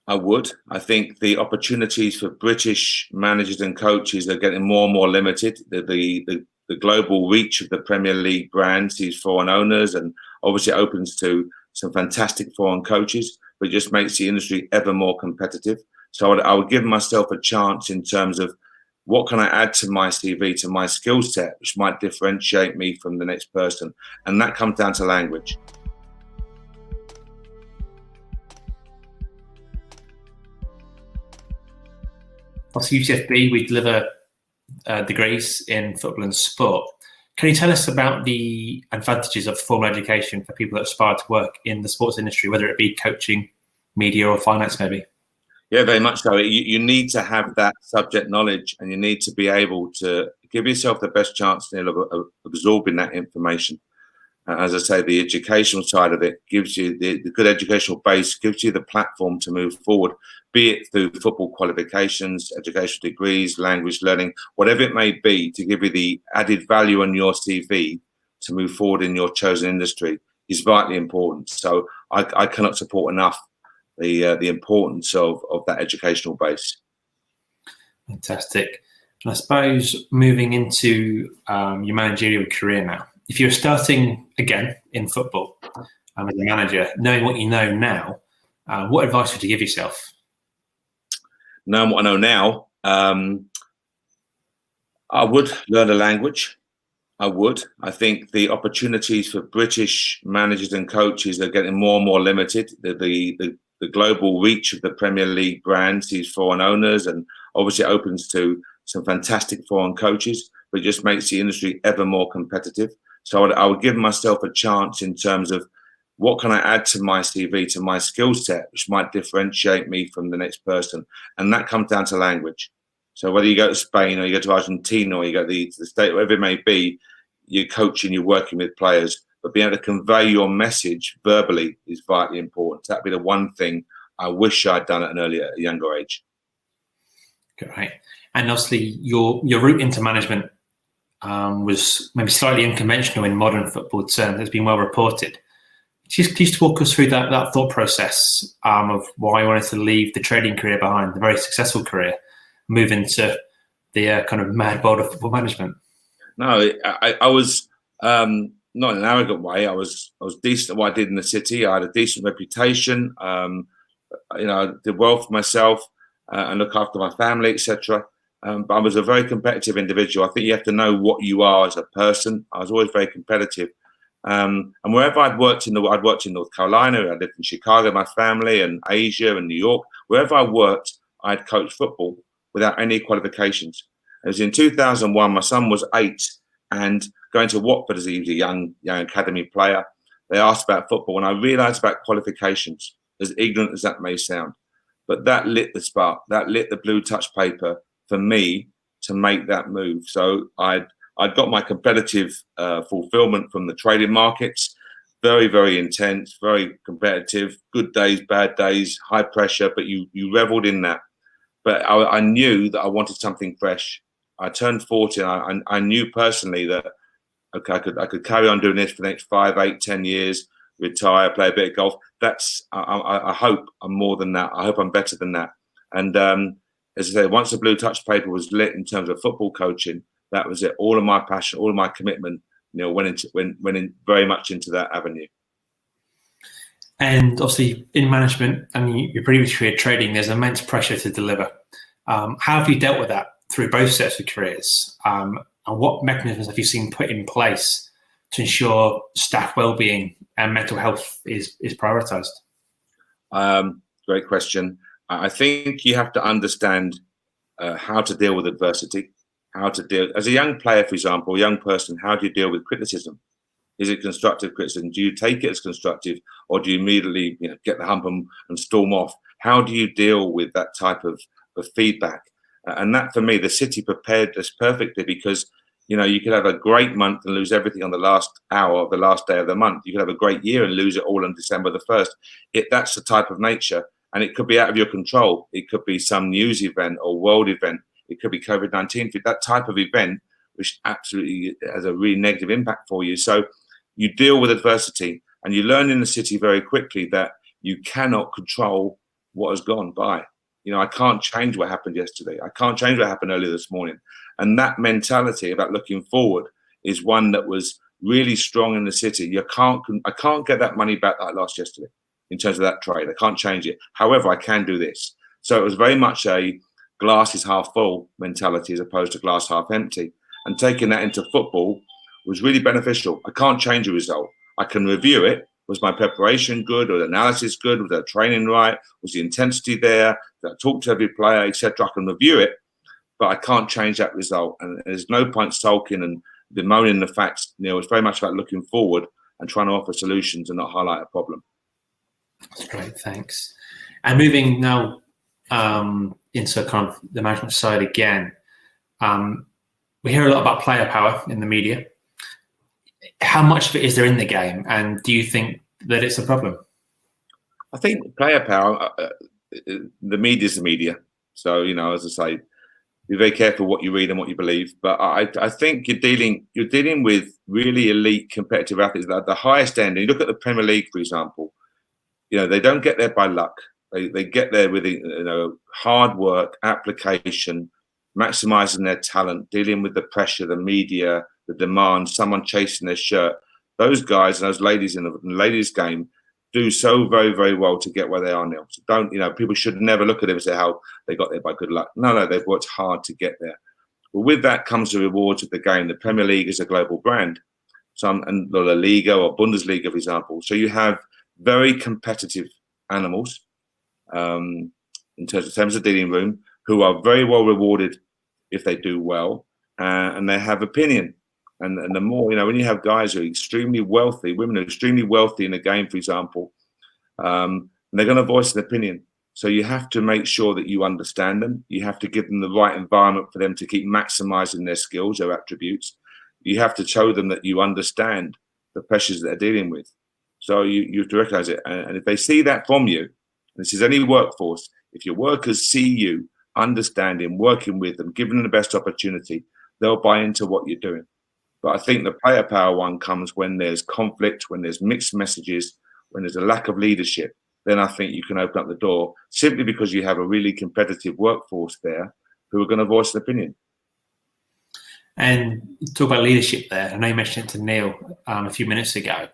I would. I think the opportunities for British managers and coaches are getting more and more limited. The global reach of the Premier League brand sees foreign owners, and obviously it opens to some fantastic foreign coaches, but it just makes the industry ever more competitive. So I would give myself a chance in terms of what can I add to my CV, to my skill set, which might differentiate me from the next person. And that comes down to language. Obviously, UCFB, we deliver degrees in football and sport. Can you tell us about the advantages of formal education for people that aspire to work in the sports industry, whether it be coaching, media, or finance, maybe? Yeah, very much so. You need to have that subject knowledge, and you need to be able to give yourself the best chance of absorbing that information. As I say, the educational side of it gives you the good educational base, gives you the platform to move forward, be it through football qualifications, educational degrees, language learning, whatever it may be, to give you the added value on your CV to move forward in your chosen industry is vitally important. So I cannot support enough the importance of that educational base. Fantastic. And I suppose moving into your managerial career now, if you're starting again in football as a manager, knowing what you know now, what advice would you give yourself? Knowing what I know now, I would learn a language. I would. I think the opportunities for British managers and coaches are getting more and more limited. The global reach of the Premier League brand sees foreign owners, and obviously it opens to some fantastic foreign coaches, but it just makes the industry ever more competitive. So I would give myself a chance in terms of what can I add to my CV, to my skill set, which might differentiate me from the next person. And that comes down to language. So whether you go to Spain or you go to Argentina or you go to the state, wherever it may be, you're coaching, you're working with players, but being able to convey your message verbally is vitally important. That'd be the one thing I wish I'd done at a younger age. Great. And obviously your route into management was maybe slightly unconventional in modern football terms. It's been well reported. Just walk us through that thought process of why you wanted to leave the trading career behind, the very successful career, move into the kind of mad world of football management. No, I was not in an arrogant way. I was decent at what I did in the city. I had a decent reputation. I did well for myself and look after my family, etc. But I was a very competitive individual. I think you have to know what you are as a person. I was always very competitive. And wherever I'd worked in North Carolina, I lived in Chicago, my family, and Asia and New York. Wherever I worked, I'd coached football without any qualifications. It was in 2001. My son was 8, and going to Watford as he was a young academy player. They asked about football, and I realised about qualifications, as ignorant as that may sound. But that lit the spark. That lit the blue touch paper for me to make that move. So I'd got my competitive fulfillment from the trading markets. Very, very intense, very competitive, good days, bad days, high pressure, but you reveled in that. But I knew that I wanted something fresh. I turned 40 and I knew personally that, okay, I could carry on doing this for the next 5, 8, 10 years, retire, play a bit of golf. I hope I'm more than that. I hope I'm better than that. And as I say, once the blue touch paper was lit in terms of football coaching, that was it. All of my passion, all of my commitment, went in very much into that avenue. And obviously, in management and your previous career trading, there's immense pressure to deliver. How have you dealt with that through both sets of careers? And what mechanisms have you seen put in place to ensure staff well-being and mental health is prioritised? Great question. I think you have to understand how to deal with adversity. How to deal as a young player, for example, a young person. How do you deal with criticism? Is it constructive criticism? Do you take it as constructive, or do you immediately get the hump and storm off? How do you deal with that type of feedback? And that, for me, the city prepared us perfectly, because you could have a great month and lose everything on the last hour of the last day of the month. You could have a great year and lose it all on December the 1st. That's the type of nature, and it could be out of your control. It could be some news event or world event. It could be COVID-19, that type of event, which absolutely has a really negative impact for you. So you deal with adversity, and you learn in the city very quickly that you cannot control what has gone by. I can't change what happened yesterday. I can't change what happened earlier this morning. And that mentality about looking forward is one that was really strong in the city. I can't get that money back that I lost yesterday in terms of that trade. I can't change it. However, I can do this. So it was very much a glass is half full mentality as opposed to glass half empty. And taking that into football was really beneficial. I can't change a result. I can review it. Was my preparation good? Was the analysis good? Was the training right? Was the intensity there? Did I talk to every player, etc.? I can review it, but I can't change that result. And there's no point sulking and bemoaning the facts. It's very much about looking forward and trying to offer solutions and not highlight a problem. That's great, thanks. And moving now into kind of the management side again, we hear a lot about player power in the media. How much of it is there in the game, and do you think that it's a problem? I think player power, the media is the media. So, as I say, be very careful what you read and what you believe. But I think you're dealing with really elite competitive athletes at the highest end. And you look at the Premier League, for example, they don't get there by luck. They get there with hard work, application, maximising their talent, dealing with the pressure, the media, the demand, someone chasing their shirt. Those guys and those ladies in the ladies' game do so very, very well to get where they are now. So people should never look at them and say how they got there by good luck. No, they've worked hard to get there. But with that comes the rewards of the game. The Premier League is a global brand. And La Liga or Bundesliga, for example. So you have very competitive animals in terms of dealing room who are very well rewarded if they do well, and they have opinion. And the more, when you have guys who are extremely wealthy, women who are extremely wealthy in the game, for example, they're going to voice an opinion. So you have to make sure that you understand them. You have to give them the right environment for them to keep maximizing their skills, their attributes. You have to show them that you understand the pressures that they're dealing with. So you have to recognize it. And if they see that from you, this is any workforce, if your workers see you understanding, working with them, giving them the best opportunity, they'll buy into what you're doing. But I think the player power one comes when there's conflict, when there's mixed messages, when there's a lack of leadership. Then I think you can open up the door simply because you have a really competitive workforce there who are going to voice an opinion. And talk about leadership there. I know you mentioned it to Neil a few minutes ago.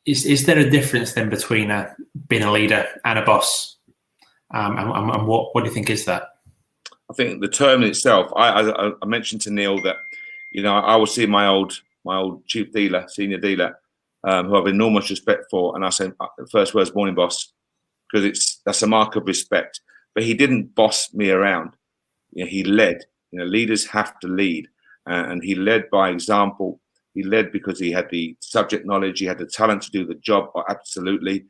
Is there a difference then between being a leader and a boss? And what do you think is that? I think the term in itself, I mentioned to Neil that, I will see my old chief dealer, senior dealer, who I have enormous respect for. And I say, first words, morning, boss, because that's a mark of respect. But he didn't boss me around. He led. Leaders have to lead. And he led by example. He led because he had the subject knowledge. He had the talent to do the job, absolutely.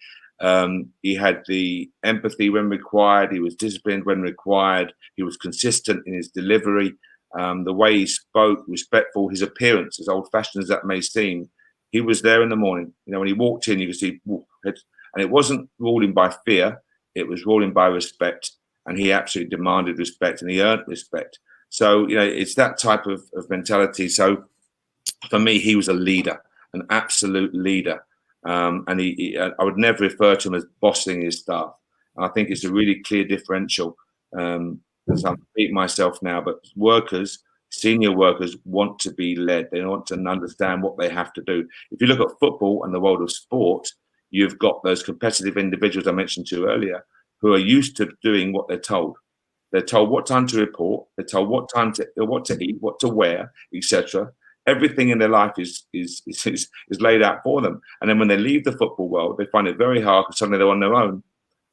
He had the empathy when required. He was disciplined when required. He was consistent in his delivery. The way he spoke, respectful, his appearance, as old-fashioned as that may seem, he was there in the morning. When he walked in, you could see, and it wasn't ruling by fear. It was ruling by respect. And he absolutely demanded respect, and he earned respect. So, it's that type of mentality. So for me, he was a leader, an absolute leader. And I would never refer to him as bossing his staff. And I think it's a really clear differential. As I'm repeating myself now, but workers, senior workers, want to be led. They want to understand what they have to do. If you look at football and the world of sport, you've got those competitive individuals I mentioned to you earlier who are used to doing what they're told. They're told what time to report. They're told what to eat, what to wear, etc. Everything in their life is laid out for them. And then when they leave the football world, they find it very hard because suddenly they're on their own.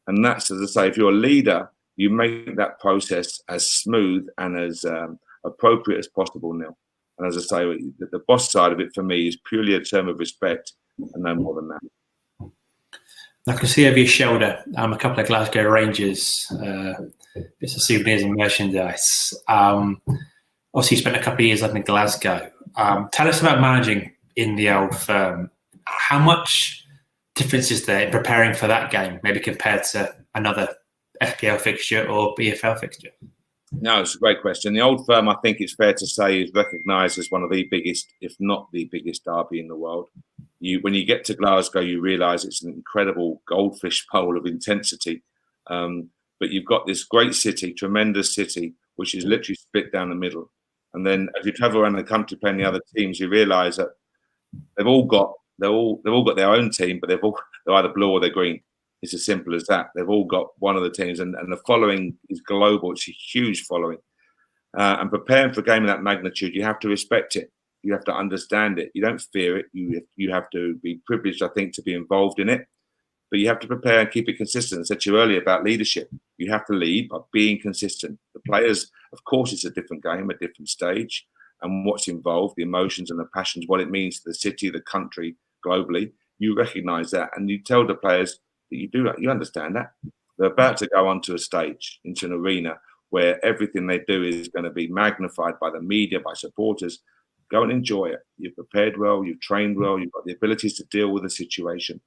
And that's, as I say, if you're a leader, you make that process as smooth and as appropriate as possible, Neil. And as I say, the boss side of it for me is purely a term of respect and no more than that. I can see over your shoulder a couple of Glasgow Rangers, bits of souvenirs and merchandise. Obviously, you spent a couple of years up in Glasgow. Tell us about managing in the old firm. How much difference is there in preparing for that game, maybe compared to another FPL fixture or BFL fixture? No, it's a great question. The old firm, I think it's fair to say, is recognised as one of the biggest, if not the biggest derby in the world. when you get to Glasgow, you realise it's an incredible goldfish bowl of intensity. But you've got this great city, tremendous city, which is literally split down the middle. And then as you travel around the country playing the other teams, you realise that they've all got their own team, but they're either blue or they're green. It's as simple as that. They've all got one of the teams, and the following is global. It's a huge following. And preparing for a game of that magnitude, you have to respect it. You have to understand it. You don't fear it. You have to be privileged, I think, to be involved in it. But you have to prepare and keep it consistent. I said to you earlier about leadership. You have to lead by being consistent. The players, of course, it's a different game, a different stage, and what's involved, the emotions and the passions, what it means to the city, the country, globally. You recognise that, and you tell the players that you understand that. They're about to go onto a stage, into an arena where everything they do is going to be magnified by the media, by supporters. Go and enjoy it. You've prepared well, you've trained well, you've got the abilities to deal with the situation.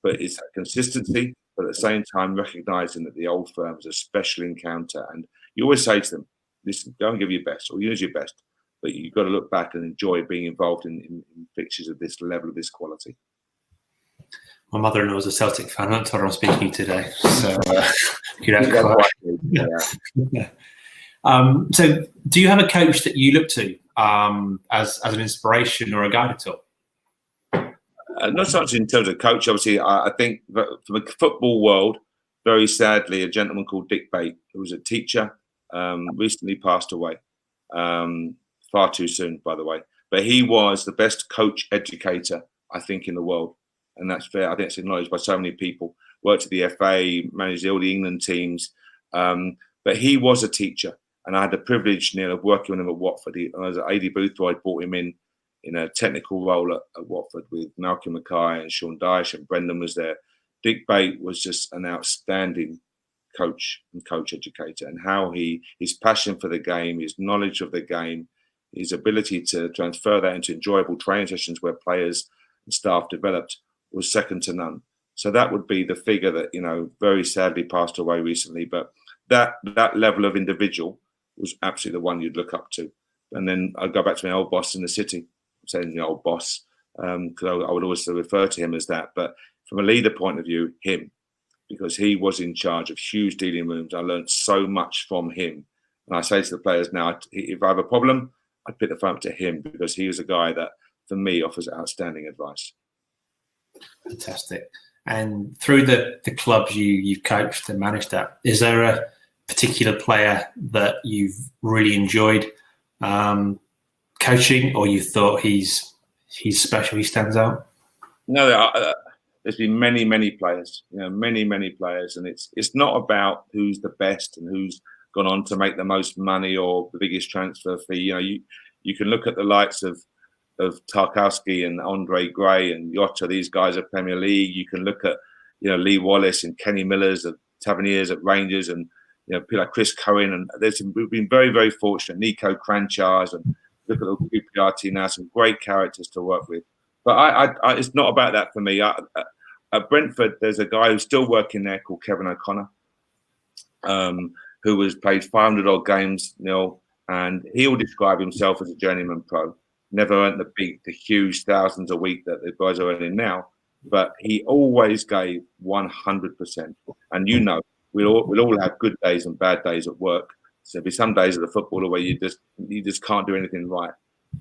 But it's that consistency, but at the same time recognising that the old firm is a special encounter. And you always say to them, listen, go and give your best or use your best. But you've got to look back and enjoy being involved in fixtures of this level, of this quality. My mother-in-law is a Celtic fan. I'm not told her I'm speaking today. So, so do you have a coach that you look to as an inspiration or a guide at all? Not so much in terms of coach. Obviously, I think that from the football world, very sadly, a gentleman called Dick Bate, who was a teacher, recently passed away. Far too soon, by the way. But he was the best coach educator, I think, in the world. And that's fair. I think it's acknowledged by so many people. Worked at the FA, managed all the England teams. But he was a teacher. And I had the privilege, Neil, of working with him at Watford. I was at AD Boothroyd, brought him in a technical role at Watford with Malcolm Mackay and Sean Dyche, and Brendan was there. Dick Bate was just an outstanding coach and coach educator, and how his passion for the game, his knowledge of the game, his ability to transfer that into enjoyable training sessions where players and staff developed was second to none. So that would be the figure that, very sadly passed away recently. But that level of individual was absolutely the one you'd look up to. And then I'd go back to my old boss in the city. I'm saying the old boss, because I would always refer to him as that. But from a leader point of view, him, because he was in charge of huge dealing rooms. I learned so much from him. And I say to the players now, if I have a problem, I'd pick the phone up to him, because he was a guy that, for me, offers outstanding advice. Fantastic. And through the clubs you've coached and managed at, is there a particular player that you've really enjoyed coaching, or you thought he's special, he stands out? No, there's been many players, many players, and it's not about who's the best and who's gone on to make the most money or the biggest transfer fee. You can look at the likes of Tarkowski and Andre Gray and Jota. These guys at Premier League. You can look at Lee Wallace and Kenny Millers at Taverniers at Rangers, and people like Chris Cohen. And we've been very fortunate. Nico Cranchars, and look at the QPR team now. Some great characters to work with. But I it's not about that for me. At Brentford, there's a guy who's still working there called Kevin O'Connor, who has played 500 odd games, and he'll describe himself as a journeyman pro. Never earned the huge thousands a week that the guys are earning now, but he always gave 100%. And we'll all have good days and bad days at work. So there'll be some days of the footballer where you just can't do anything right.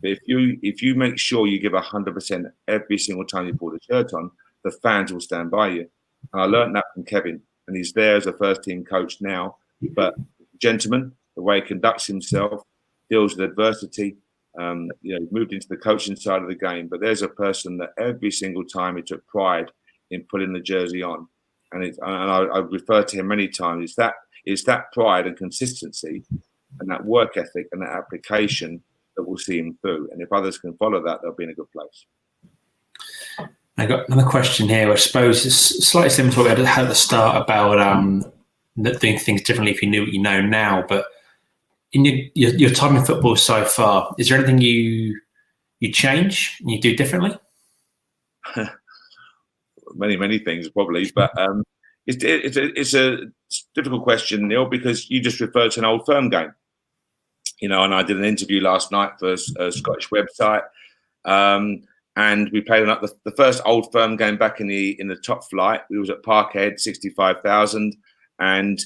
But if you make sure you give 100% every single time you pull the shirt on, the fans will stand by you. And I learned that from Kevin, and he's there as a first team coach now. But gentleman, the way he conducts himself, deals with adversity. Moved into the coaching side of the game, but there's a person that every single time he took pride in putting the jersey on, and I refer to him many times. It's that pride and consistency, and that work ethic and that application that will see him through. And if others can follow that, they'll be in a good place. I got another question here. I suppose it's slightly similar to what we had at the start about doing things differently if you knew what you know now, but in your time in football so far, is there anything you change and you do differently? Many things probably, but it's a difficult question, Neil, because you just referred to an old firm game, and I did an interview last night for a Scottish website, and we played on the first Old Firm game back in the top flight. We was at Parkhead, 65,000, and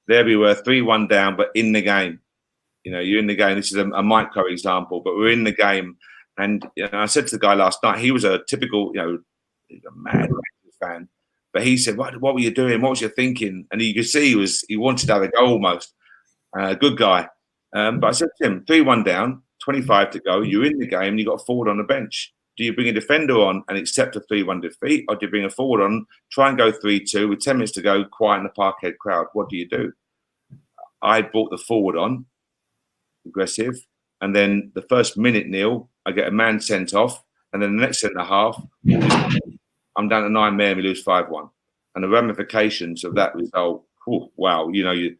there we were, 3-1 down, but in the game. You know, you're in the game. This is a micro example, but we're in the game. And I said to the guy last night, he was a typical, he's a mad Rangers fan, but he said, "What were you doing? What was you thinking?" And you could see he wanted to have a go almost. Good guy. But I said to him, 3-1 down, 25 to go. You're in the game. And you got a forward on the bench. Do you bring a defender on and accept a 3-1 defeat, or do you bring a forward on, try and go 3-2 with 10 minutes to go, quiet in the Parkhead crowd? What do you do? I brought the forward on, aggressive, and then the first minute, Neil, I get a man sent off, and then the next centre half, I'm down to 9 men, we lose 5-1, and the ramifications of that result. Wow, your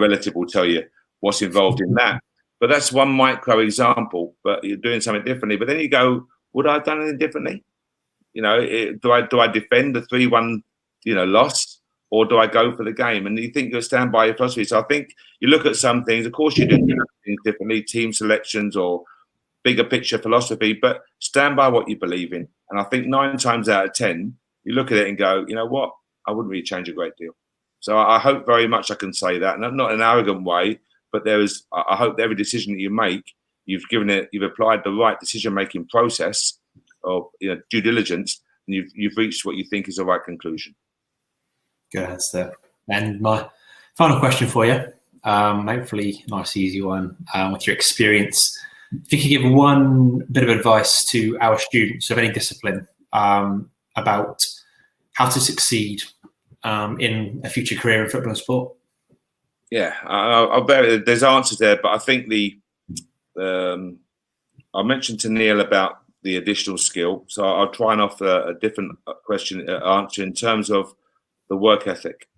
relative will tell you what's involved in that. But that's one micro example. But you're doing something differently. But then you go, would I have done anything differently? Do I defend the 3-1 loss, or do I go for the game? And you think you'll stand by your philosophy. So I think you look at some things. Of course, you do things differently, team selections or bigger picture philosophy, but stand by what you believe in. And I think 9 times out of 10, you look at it and go, you know what? I wouldn't really change a great deal. So I hope very much I can say that, not in an arrogant way, but I hope that every decision that you make, you've applied the right decision-making process of due diligence, and you've reached what you think is the right conclusion. Good answer. And my final question for you, hopefully a nice easy one, with your experience. If you could give one bit of advice to our students of any discipline about how to succeed in a future career in football and sport. Yeah, I'll bet there's answers there, but I think I mentioned to Neil about the additional skill, so I'll try and offer a different answer in terms of the work ethic.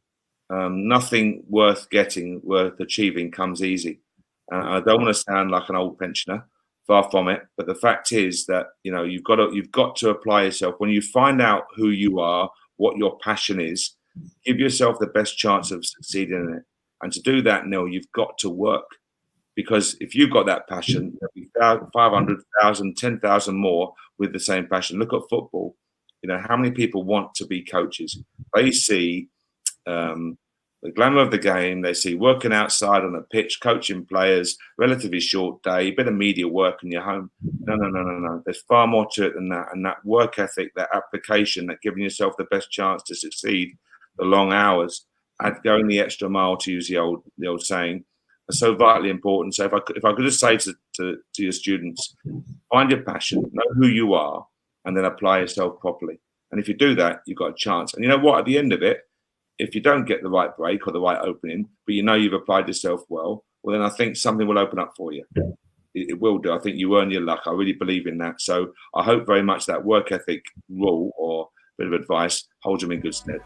Nothing worth achieving comes easy. I don't want to sound like an old pensioner, far from it. But the fact is that you've got to apply yourself. When you find out who you are, what your passion is, give yourself the best chance of succeeding in it. And to do that, Neil, you've got to work, because if you've got that passion, there'll be 500,000, 10,000 more with the same passion. Look at football. How many people want to be coaches? They see the glamour of the game. They see working outside on a pitch, coaching players, relatively short day, bit of media work in your home. No. There's far more to it than that. And that work ethic, that application, that giving yourself the best chance to succeed, the long hours, and going the extra mile, to use the old saying, are so vitally important. So if I could just say to your students, find your passion, know who you are, and then apply yourself properly. And if you do that, you've got a chance. And you know what? At the end of it, if you don't get the right break or the right opening, but you've applied yourself well, then I think something will open up for you. It will do. I think you earn your luck. I really believe in that. So I hope very much that work ethic rule or bit of advice holds them in good stead.